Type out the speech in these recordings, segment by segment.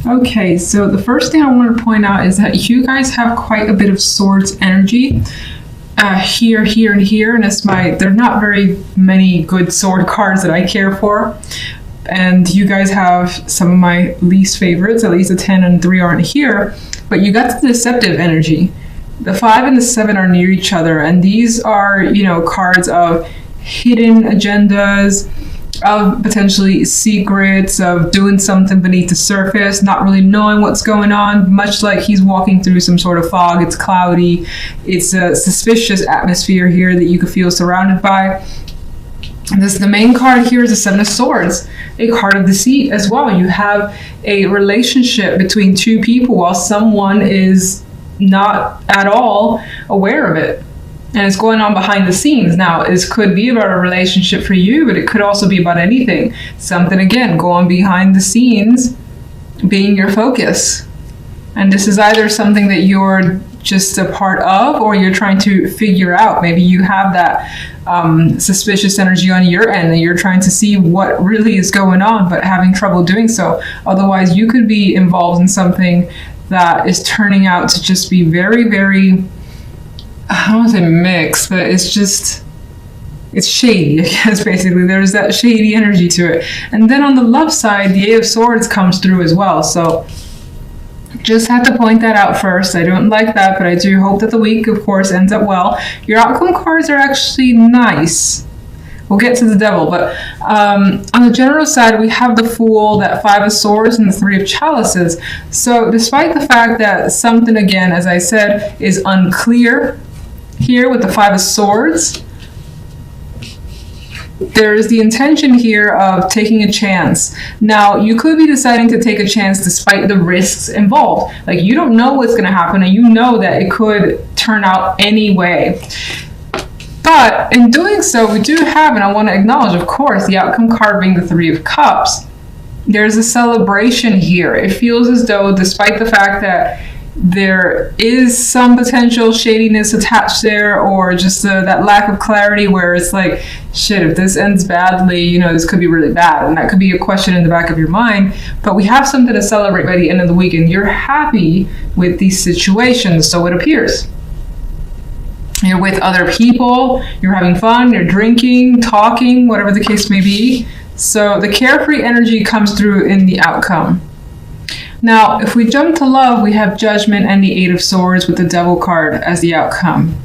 Okay, so the first thing I want to point out is that you guys have quite a bit of swords energy here, here, and here, and there's not very many good sword cards that I care for, and you guys have some of my least favorites. At least the 10 and 3 aren't here, but you got the deceptive energy. The 5 and the 7 are near each other, and these are, you know, cards of hidden agendas, of potentially secrets, of doing something beneath the surface, not really knowing what's going on, much like he's walking through some sort of fog. It's cloudy, it's a suspicious atmosphere here that you could feel surrounded by. The main card here is the 7 of Swords, a card of deceit as well. You have a relationship between two people while someone is not at all aware of it. And it's going on behind the scenes. Now, this could be about a relationship for you, but it could also be about anything. Something, again, going behind the scenes, being your focus. And this is either something that you're just a part of, or you're trying to figure out. Maybe you have that suspicious energy on your end, and you're trying to see what really is going on, but having trouble doing so. Otherwise, you could be involved in something that is turning out to just be very, very, I don't want to say mixed, but it's shady, I guess, basically. There's that shady energy to it. And then on the love side, the 8 of Swords comes through as well. So just had to point that out first. I don't like that, but I do hope that the week, of course, ends up well. Your outcome cards are actually nice. We'll get to the Devil, but on the general side, we have the Fool, that 5 of Swords, and the 3 of Chalices. So despite the fact that something, again, as I said, is unclear here with the 5 of Swords, there is the intention here of taking a chance. Now, you could be deciding to take a chance despite the risks involved. Like, you don't know what's going to happen, and you know that it could turn out anyway. But in doing so, we do have, and I want to acknowledge, of course, the outcome card being the 3 of Cups. There's a celebration here. It feels as though, despite the fact that there is some potential shadiness attached there, or just that lack of clarity where it's like, shit, if this ends badly, you know, this could be really bad. And that could be a question in the back of your mind. But we have something to celebrate by the end of the week, and you're happy with these situations, so it appears. You're with other people, you're having fun, you're drinking, talking, whatever the case may be. So the carefree energy comes through in the outcome. Now, if we jump to love, we have Judgment and the 8 of Swords with the Devil card as the outcome.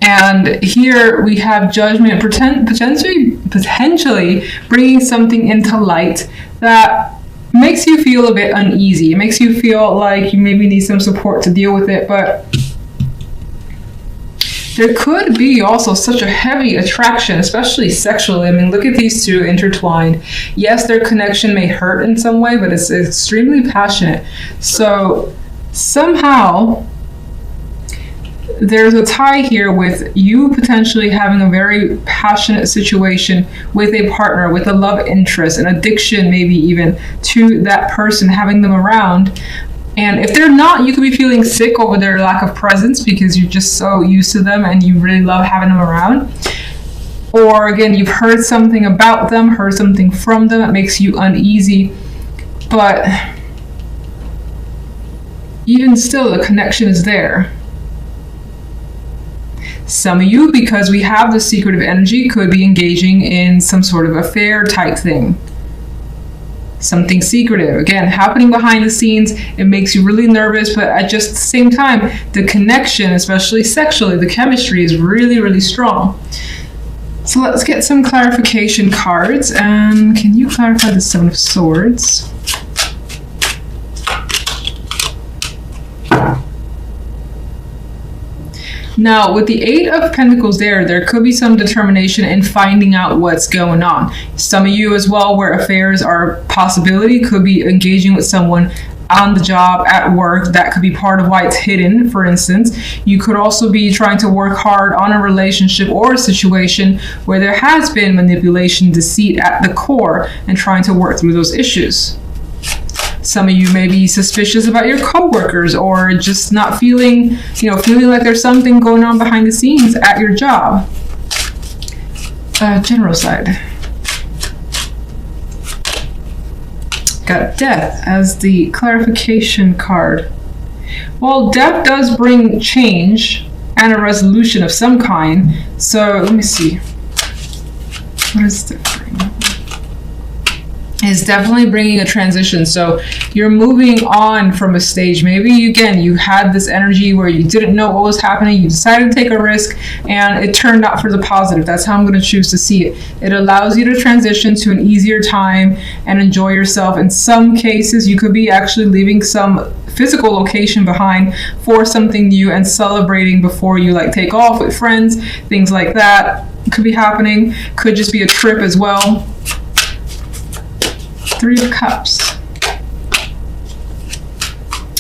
And here we have Judgment potentially bringing something into light that makes you feel a bit uneasy. It makes you feel like you maybe need some support to deal with it, but there could be also such a heavy attraction, especially sexually. I mean, look at these two intertwined. Yes, their connection may hurt in some way, but it's extremely passionate. So somehow there's a tie here with you potentially having a very passionate situation with a partner, with a love interest, an addiction maybe even to that person, having them around. And if they're not, you could be feeling sick over their lack of presence because you're just so used to them and you really love having them around. Or again, you've heard something about them, heard something from them that makes you uneasy. But even still, the connection is there. Some of you, because we have the secretive energy, could be engaging in some sort of affair type thing. Something secretive, again, happening behind the scenes. It makes you really nervous, but at just the same time, the connection, especially sexually, the chemistry is really, really strong. So let's get some clarification cards. And can you clarify the 7 of Swords? Now, with the 8 of Pentacles there could be some determination in finding out what's going on. Some of you as well, where affairs are a possibility, could be engaging with someone on the job, at work. That could be part of why it's hidden, for instance. You could also be trying to work hard on a relationship or a situation where there has been manipulation, deceit at the core, and trying to work through those issues. Some of you may be suspicious about your coworkers, or just not feeling like there's something going on behind the scenes at your job. General side. Got death as the clarification card. Well, death does bring change and a resolution of some kind. So let me see. What is death bringing? Is definitely bringing a transition. So you're moving on from a stage. Maybe again, you had this energy where you didn't know what was happening. You decided to take a risk and it turned out for the positive. That's how I'm going to choose to see it. It allows you to transition to an easier time and enjoy yourself. In some cases, you could be actually leaving some physical location behind for something new and celebrating before you like take off with friends, things like that could be happening. Could just be a trip as well. 3 of Cups.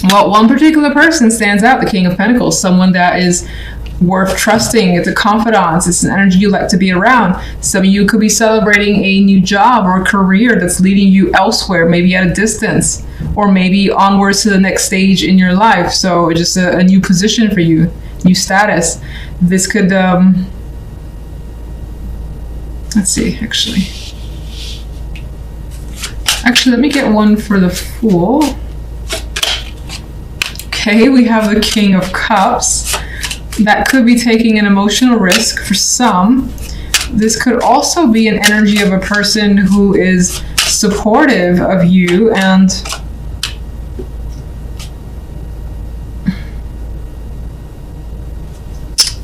Well, one particular person stands out, the King of Pentacles, someone that is worth trusting. It's a confidant. It's an energy you like to be around. Some of you could be celebrating a new job or career that's leading you elsewhere, maybe at a distance, or maybe onwards to the next stage in your life. So just a new position for you, new status. This could, let's see, actually, let me get one for the Fool. Okay, we have the King of Cups. That could be taking an emotional risk for some. This could also be an energy of a person who is supportive of you and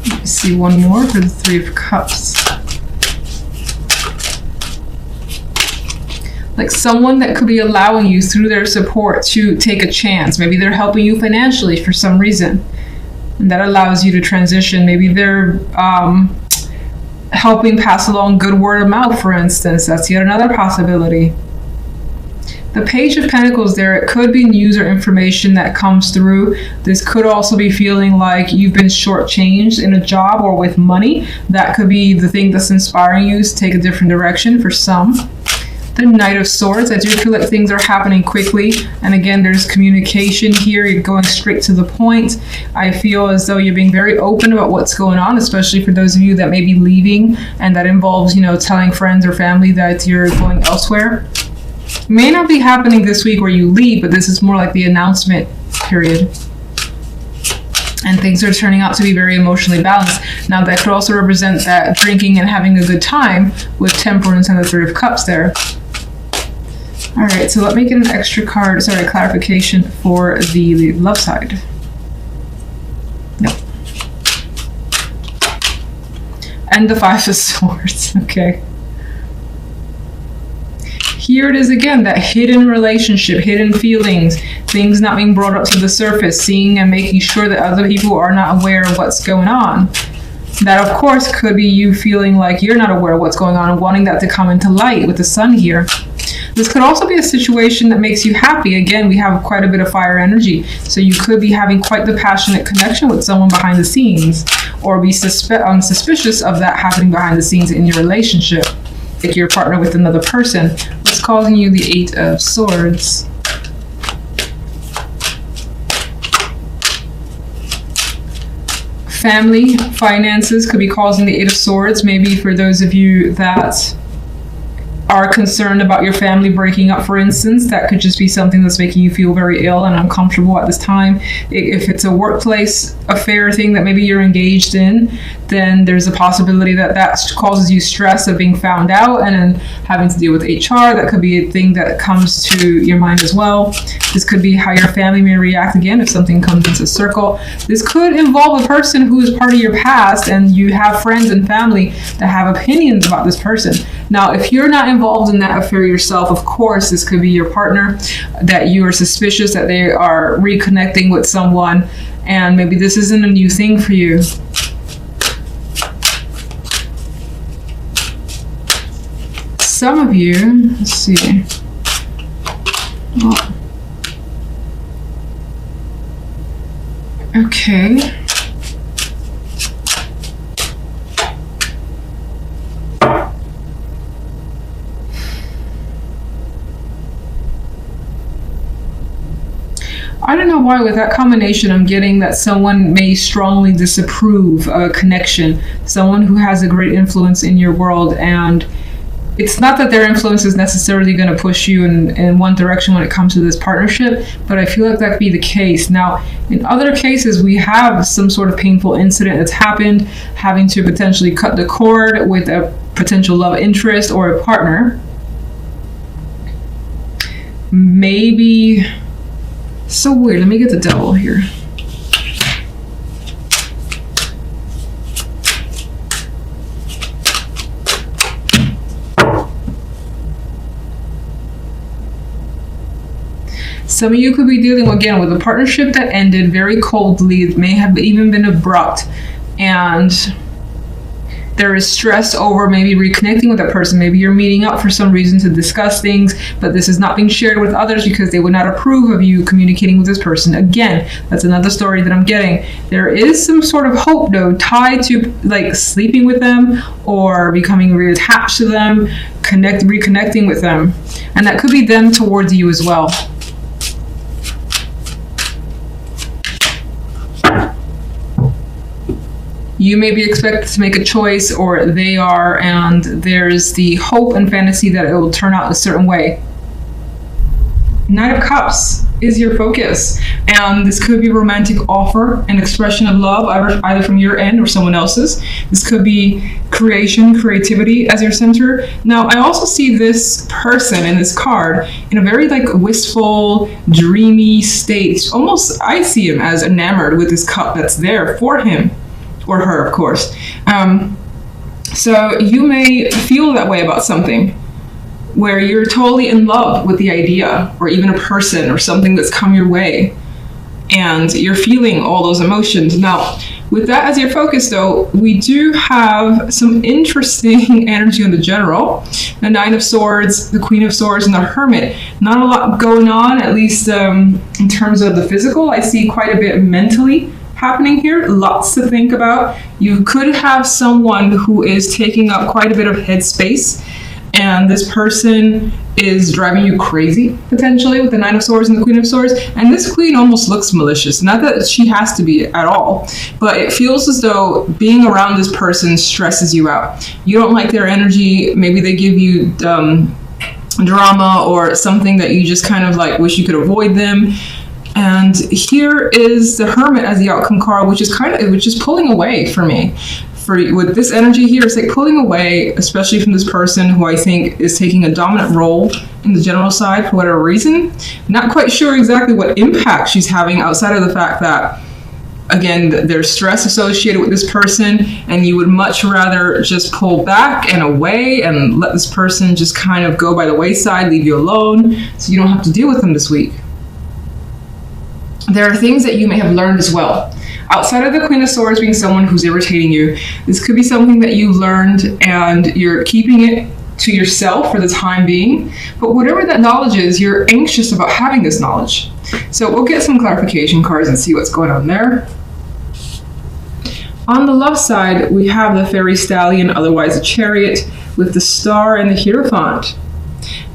let me see one more for the 3 of Cups. Like someone that could be allowing you through their support to take a chance. Maybe they're helping you financially for some reason. And that allows you to transition. Maybe they're helping pass along good word of mouth, for instance. That's yet another possibility. The Page of Pentacles there, it could be news or information that comes through. This could also be feeling like you've been shortchanged in a job or with money. That could be the thing that's inspiring you to take a different direction for some. The Knight of Swords, I do feel like things are happening quickly. And again, there's communication here. You're going straight to the point. I feel as though you're being very open about what's going on, especially for those of you that may be leaving. And that involves, you know, telling friends or family that you're going elsewhere. It may not be happening this week where you leave, but this is more like the announcement period. And things are turning out to be very emotionally balanced. Now, that could also represent that drinking and having a good time with Temperance and the 3 of Cups there. All right, so let me get an extra card, sorry, clarification for the love side. Nope. And the 5 of Swords, okay. Here it is again, that hidden relationship, hidden feelings, things not being brought up to the surface, seeing and making sure that other people are not aware of what's going on. That, of course, could be you feeling like you're not aware of what's going on and wanting that to come into light with the Sun here. This could also be a situation that makes you happy. Again, we have quite a bit of fire energy. So you could be having quite the passionate connection with someone behind the scenes, or be suspicious of that happening behind the scenes in your relationship. Like your partner with another person. What's causing you the 8 of Swords? Family, finances could be causing the 8 of Swords. Maybe for those of you that are concerned about your family breaking up, for instance, that could just be something that's making you feel very ill and uncomfortable at this time. If it's a workplace affair thing that maybe you're engaged in, then there's a possibility that that causes you stress of being found out and then having to deal with HR. That could be a thing that comes to your mind as well. This could be how your family may react again if something comes into circle. This could involve a person who is part of your past, and you have friends and family that have opinions about this person. Now, if you're not involved in that affair yourself, of course, this could be your partner, that you are suspicious that they are reconnecting with someone, and maybe this isn't a new thing for you. Some of you, let's see. Oh. Okay. I don't know why with that combination I'm getting that someone may strongly disapprove a connection, someone who has a great influence in your world, and it's not that their influence is necessarily going to push you in one direction when it comes to this partnership, but I feel like that could be the case. Now, in other cases, we have some sort of painful incident that's happened, having to potentially cut the cord with a potential love interest or a partner. Maybe, so weird, let me get the devil here. Some of you could be dealing, again, with a partnership that ended very coldly. It may have even been abrupt, and there is stress over maybe reconnecting with that person. Maybe you're meeting up for some reason to discuss things, but this is not being shared with others because they would not approve of you communicating with this person. Again, that's another story that I'm getting. There is some sort of hope, though, tied to like sleeping with them or becoming reattached to them, reconnecting with them. And that could be them towards you as well. You may be expected to make a choice, or they are, and there's the hope and fantasy that it will turn out a certain way. Knight of Cups is your focus, and this could be a romantic offer, an expression of love, either from your end or someone else's. This could be creation, creativity as your center. Now, I also see this person in this card in a very like wistful, dreamy state. Almost, I see him as enamored with this cup that's there for him. Or her, of course. So you may feel that way about something, where you're totally in love with the idea, or even a person, or something that's come your way, and you're feeling all those emotions. Now, with that as your focus, though, we do have some interesting energy on the General, the Nine of Swords, the Queen of Swords, and the Hermit. Not a lot going on, at least in terms of the physical. I see quite a bit mentally happening here, lots to think about. You could have someone who is taking up quite a bit of headspace, and this person is driving you crazy, potentially, with the Nine of Swords and the Queen of Swords. And this Queen almost looks malicious. Not that she has to be at all, but it feels as though being around this person stresses you out. You don't like their energy. Maybe they give you drama or something that you just kind of like wish you could avoid them. And here is the Hermit as the outcome card, which is pulling away for me. With this energy here, it's like pulling away, especially from this person who I think is taking a dominant role in the General side for whatever reason. Not quite sure exactly what impact she's having outside of the fact that, again, there's stress associated with this person, and you would much rather just pull back and away and let this person just kind of go by the wayside, leave you alone, so you don't have to deal with them this week. There are things that you may have learned as well. Outside of the Queen of Swords being someone who's irritating you, this could be something that you learned and you're keeping it to yourself for the time being. But whatever that knowledge is, you're anxious about having this knowledge. So we'll get some clarification cards and see what's going on there. On the left side, we have the Fairy Stallion, otherwise a Chariot, with the Star and the Hierophant.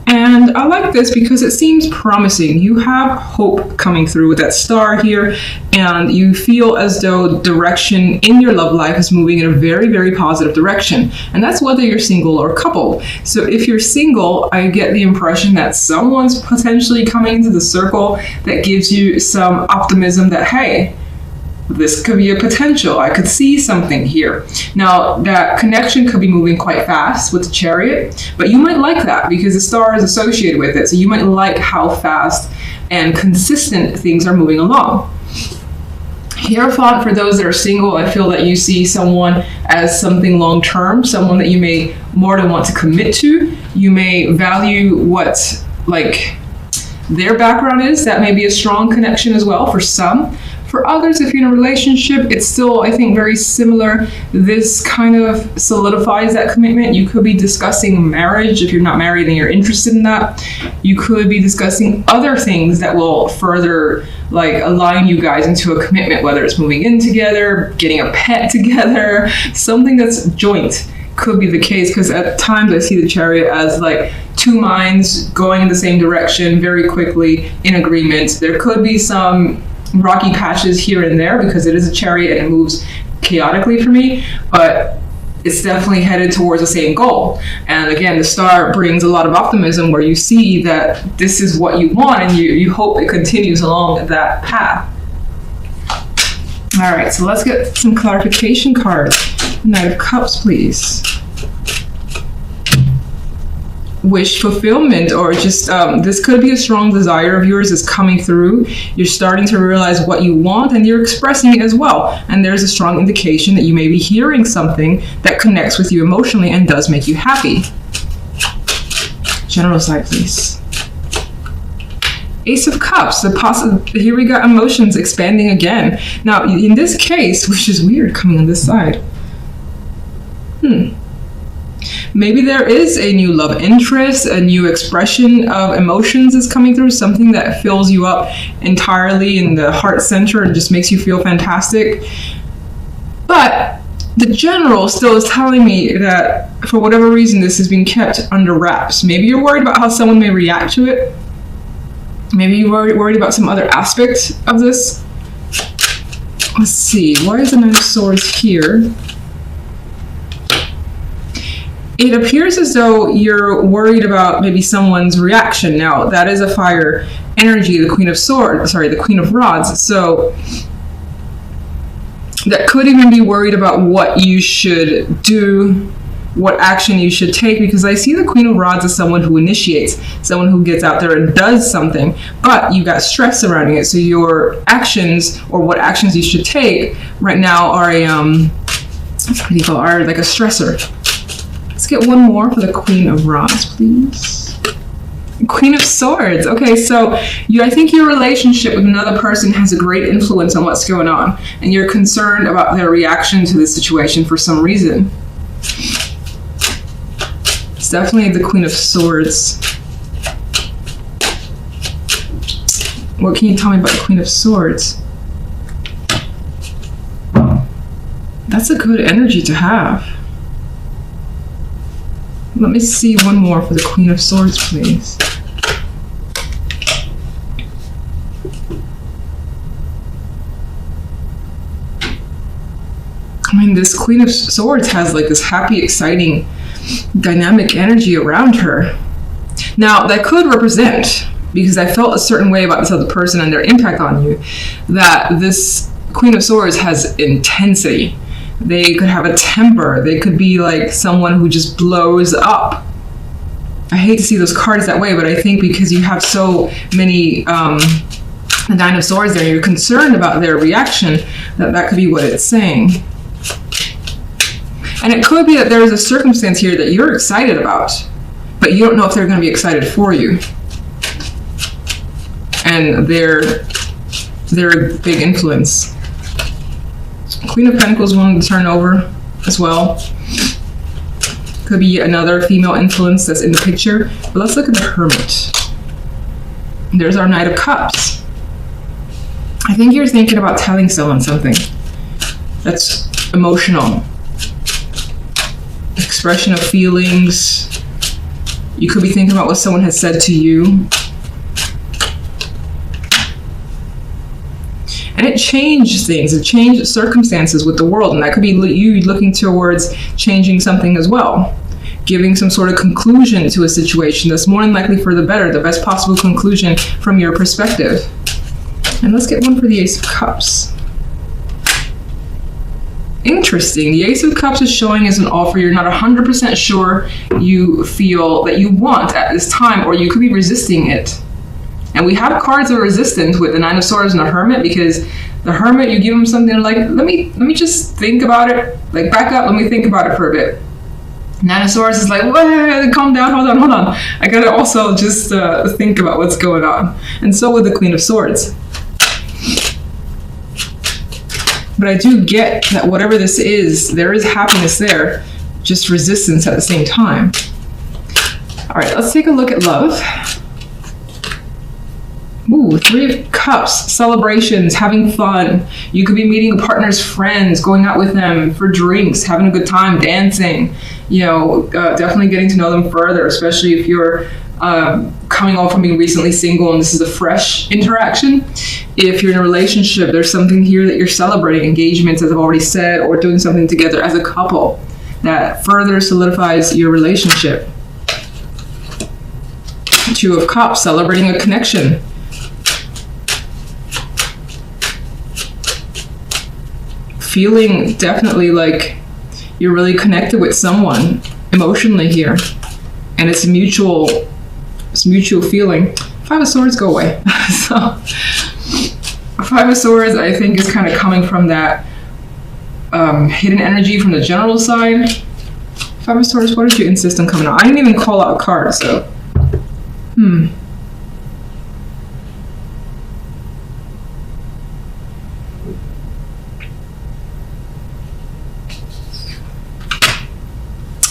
And I like this because it seems promising. You have hope coming through with that star here, and you feel as though direction in your love life is moving in a very, very positive direction. And that's whether you're single or coupled. So if you're single, I get the impression that someone's potentially coming into the circle that gives you some optimism that, hey, this could be a potential. I could see something here. Now, that connection could be moving quite fast with the Chariot, but you might like that because the star is associated with it. So you might like how fast and consistent things are moving along. Hierophant, for those that are single, I feel that you see someone as something long-term, someone that you may more than want to commit to. You may value what, like, their background is. That may be a strong connection as well for some. For others, if you're in a relationship, it's still, I think, very similar. This kind of solidifies that commitment. You could be discussing marriage. If you're not married and you're interested in that, you could be discussing other things that will further like align you guys into a commitment, whether it's moving in together, getting a pet together, something that's joint could be the case, because at times I see the Chariot as like two minds going in the same direction very quickly in agreement. There could be some rocky patches here and there because it is a Chariot and it moves chaotically for me, but it's definitely headed towards the same goal. And again, the star brings a lot of optimism where you see that this is what you want and you hope it continues along that path. All right, so let's get some clarification cards. Knight of Cups, please. Wish fulfillment, or just this could be a strong desire of yours is coming through. You're starting to realize what you want and you're expressing it as well. And there's a strong indication that you may be hearing something that connects with you emotionally and does make you happy. General side, please. Ace of Cups. Here we got emotions expanding again. Now, in this case, which is weird coming on this side. Maybe there is a new love interest, a new expression of emotions is coming through, something that fills you up entirely in the heart center and just makes you feel fantastic. But the general still is telling me that for whatever reason, this is being kept under wraps. Maybe you're worried about how someone may react to it. Maybe you're worried about some other aspect of this. Let's see, why is the Nine of Swords here? It appears as though you're worried about maybe someone's reaction. Now, that is a fire energy, the Queen of Swords, sorry, the Queen of Rods. So that could even be worried about what you should do, what action you should take, because I see the Queen of Rods as someone who initiates, someone who gets out there and does something, but you got stress surrounding it. So your actions, or what actions you should take right now, are are like a stressor. Let's get one more for the Queen of Rods, please. Queen of Swords. Okay, so I think your relationship with another person has a great influence on what's going on, and you're concerned about their reaction to this situation for some reason. It's definitely the Queen of Swords. What can you tell me about the Queen of Swords? That's a good energy to have. Let me see one more for the Queen of Swords, please. I mean, this Queen of Swords has like this happy, exciting, dynamic energy around her. Now, that could represent, because I felt a certain way about this other person and their impact on you, that this Queen of Swords has intensity. They could have a temper. They could be like someone who just blows up. I hate to see those cards that way, but I think because you have so many the Nine of Swords there, you're concerned about their reaction, that could be what it's saying. And it could be that there is a circumstance here that you're excited about, but you don't know if they're going to be excited for you. And they're a big influence. Queen of Pentacles wanting to turn over as well. Could be another female influence that's in the picture. But let's look at the Hermit. There's our Knight of Cups. I think you're thinking about telling someone something that's emotional. Expression of feelings. You could be thinking about what someone has said to you. And it changed things, it changed circumstances with the world, and that could be you looking towards changing something as well. Giving some sort of conclusion to a situation that's more than likely for the better, the best possible conclusion from your perspective. And let's get one for the Ace of Cups. Interesting, the Ace of Cups is showing as an offer you're not 100% sure you feel that you want at this time, or you could be resisting it. And we have cards of resistance with the Nine of Swords and the Hermit, because the Hermit, you give them something like, let me just think about it. Like, back up, let me think about it for a bit. Nine of Swords is like, calm down, hold on. I gotta also just think about what's going on. And so with the Queen of Swords. But I do get that whatever this is, there is happiness there, just resistance at the same time. All right, let's take a look at love. Ooh, Three of Cups, celebrations, having fun. You could be meeting a partner's friends, going out with them for drinks, having a good time, dancing. You know, definitely getting to know them further, especially if you're coming off from being recently single and this is a fresh interaction. If you're in a relationship, there's something here that you're celebrating, engagements, as I've already said, or doing something together as a couple. that further solidifies your relationship. Two of Cups, celebrating a connection. Feeling definitely like you're really connected with someone emotionally here, and it's mutual feeling. Five of Swords, go away. So Five of Swords, I think, is kind of coming from that hidden energy from the general side. Five of Swords, what did you insist on coming out? I didn't even call out a card, so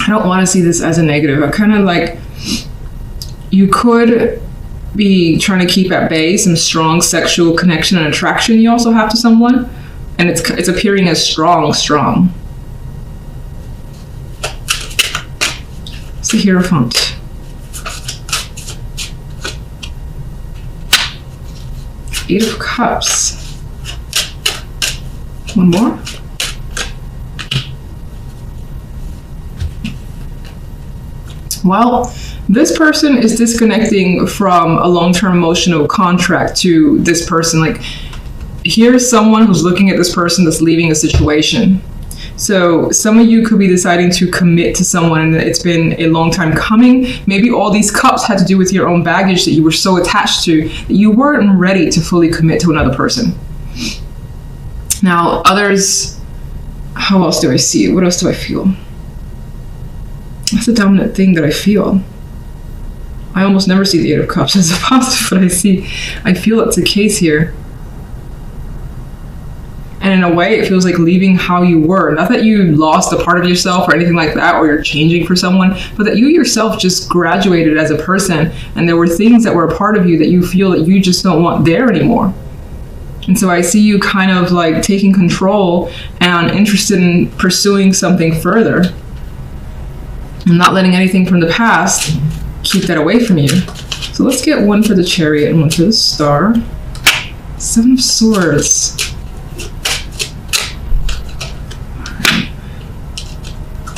I don't want to see this as a negative. I kind of like, you could be trying to keep at bay some strong sexual connection and attraction you also have to someone, and it's appearing as strong. It's the Hierophant. Eight of Cups. One more. Well, this person is disconnecting from a long-term emotional contract to this person. Like, here's someone who's looking at this person that's leaving a situation. So some of you could be deciding to commit to someone, and it's been a long time coming. Maybe all these cups had to do with your own baggage that you were so attached to that you weren't ready to fully commit to another person. Now, others, how else do I see it? What else do I feel? That's the dominant thing that I feel. I almost never see the Eight of Cups as a positive, but I feel it's the case here. And in a way, it feels like leaving how you were. Not that you lost a part of yourself or anything like that, or you're changing for someone, but that you yourself just graduated as a person, and there were things that were a part of you that you feel that you just don't want there anymore. And so I see you kind of like taking control and interested in pursuing something further, and not letting anything from the past keep that away from you. So let's get one for the Chariot and one for the Star. Seven of Swords.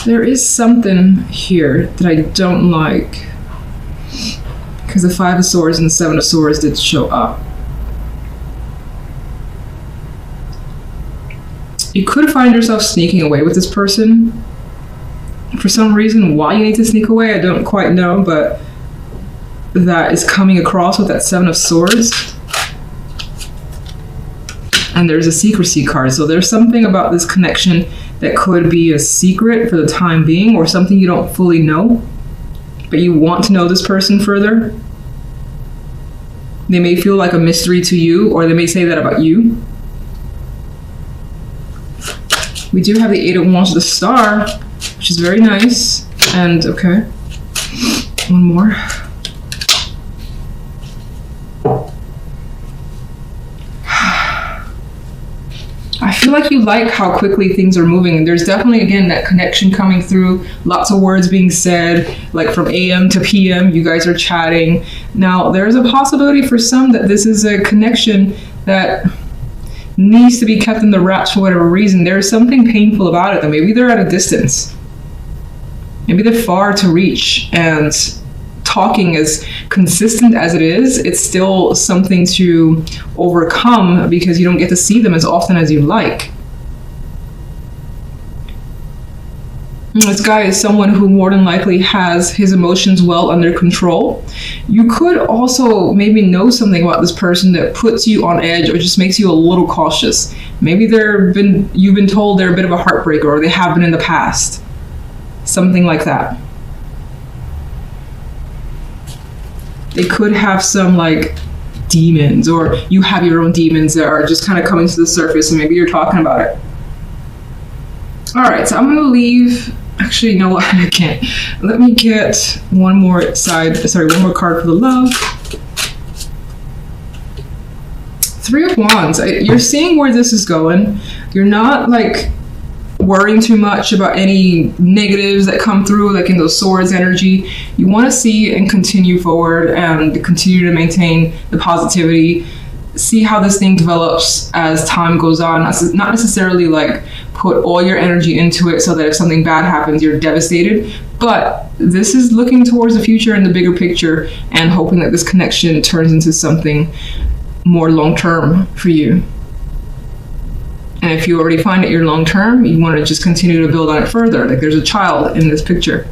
There is something here that I don't like, because the Five of Swords and the Seven of Swords did show up. You could find yourself sneaking away with this person. For some reason, why you need to sneak away, I don't quite know, but that is coming across with that Seven of Swords. And there's a secrecy card. So there's something about this connection that could be a secret for the time being, or something you don't fully know, but you want to know this person further. They may feel like a mystery to you, or they may say that about you. We do have the Eight of Wands with the Star, which is very nice. And okay, one more. I feel like you like how quickly things are moving, and there's definitely, again, that connection coming through, lots of words being said, like from AM to PM, you guys are chatting. Now, there's a possibility for some that this is a connection that needs to be kept in the wraps for whatever reason. There's something painful about it, though. Maybe they're at a distance. Maybe they're far to reach, and talking as consistent as it is, it's still something to overcome because you don't get to see them as often as you like. This guy is someone who more than likely has his emotions well under control. You could also maybe know something about this person that puts you on edge or just makes you a little cautious. Maybe you've been told they're a bit of a heartbreaker, or they have been in the past. Something like that. They could have some like demons, or you have your own demons that are just kind of coming to the surface, and maybe you're talking about it. All right, so I'm gonna leave. Actually, you know what? I can't. Let me get one more card for the love. Three of Wands. You're seeing where this is going. You're not like worrying too much about any negatives that come through, like in those Swords energy. You want to see and continue forward and continue to maintain the positivity. See how this thing develops as time goes on. Not necessarily like put all your energy into it so that if something bad happens, you're devastated. But this is looking towards the future and the bigger picture and hoping that this connection turns into something more long-term for you. And if you already find that you're long-term, you want to just continue to build on it further. Like there's a child in this picture.